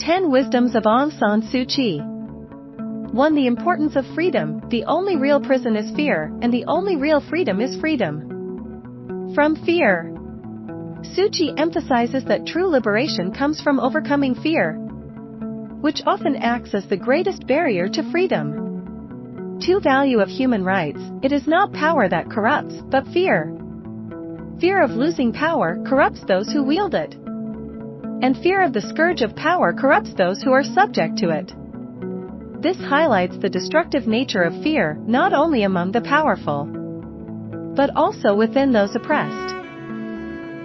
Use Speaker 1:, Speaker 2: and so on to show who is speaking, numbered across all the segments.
Speaker 1: 10 Wisdoms of Aung San Suu Kyi. 1. The importance of freedom. The only real prison is fear, and the only real freedom is freedom from fear. Suu Kyi emphasizes that true liberation comes from overcoming fear, which often acts as the greatest barrier to freedom. 2. Value of human rights. It is not power that corrupts, but fear. Fear of losing power corrupts those who wield it, and fear of the scourge of power corrupts those who are subject to it. This highlights the destructive nature of fear, not only among the powerful, but also within those oppressed.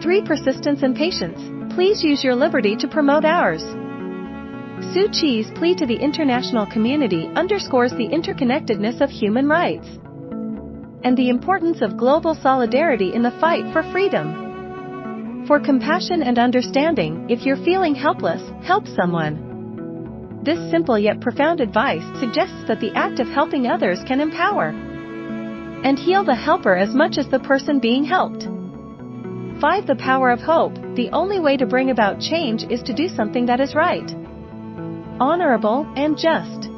Speaker 1: 3. Persistence and patience. Please use your liberty to promote ours. Suu Kyi's plea to the international community underscores the interconnectedness of human rights and the importance of global solidarity in the fight for freedom. For compassion and understanding. If you're feeling helpless, help someone. This simple yet profound advice suggests that the act of helping others can empower and heal the helper as much as the person being helped. 5. The power of hope. The only way to bring about change is to do something that is right, honorable, and just.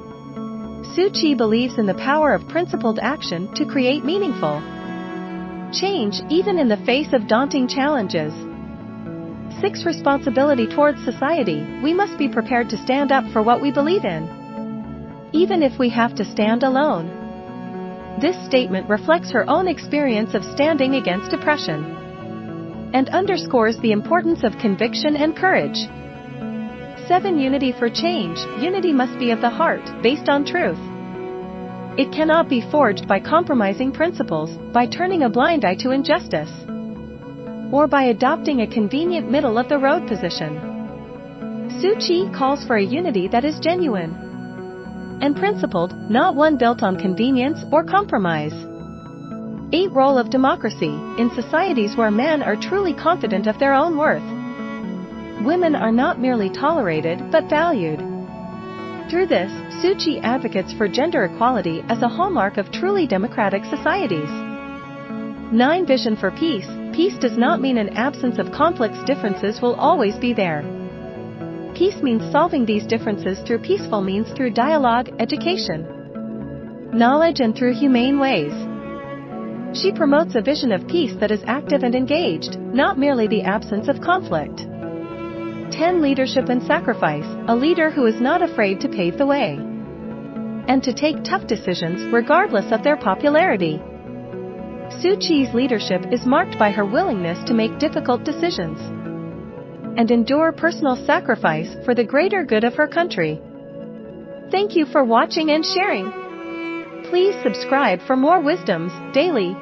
Speaker 1: Suu Kyi believes in the power of principled action to create meaningful change, even in the face of daunting challenges. 6. Responsibility towards society. We must be prepared to stand up for what we believe in, even if we have to stand alone. This statement reflects her own experience of standing against oppression and underscores the importance of conviction and courage. 7. Unity for change. Unity must be of the heart, based on truth. It cannot be forged by compromising principles, by turning a blind eye to injustice, or by adopting a convenient middle-of-the-road position. Suu Kyi calls for a unity that is genuine and principled, not one built on convenience or compromise. 8. Role of democracy. In societies where men are truly confident of their own worth, women are not merely tolerated but valued. Through this, Suu Kyi advocates for gender equality as a hallmark of truly democratic societies. 9. Vision for peace. Peace does not mean an absence of conflicts. Differences will always be there. Peace means solving these differences through peaceful means, through dialogue, education, knowledge, and through humane ways. She promotes a vision of peace that is active and engaged, not merely the absence of conflict. 10. Leadership and sacrifice. A leader who is not afraid to pave the way and to take tough decisions regardless of their popularity. Suu Kyi's leadership is marked by her willingness to make difficult decisions and endure personal sacrifice for the greater good of her country. Thank you for watching and sharing. Please subscribe for more wisdoms daily.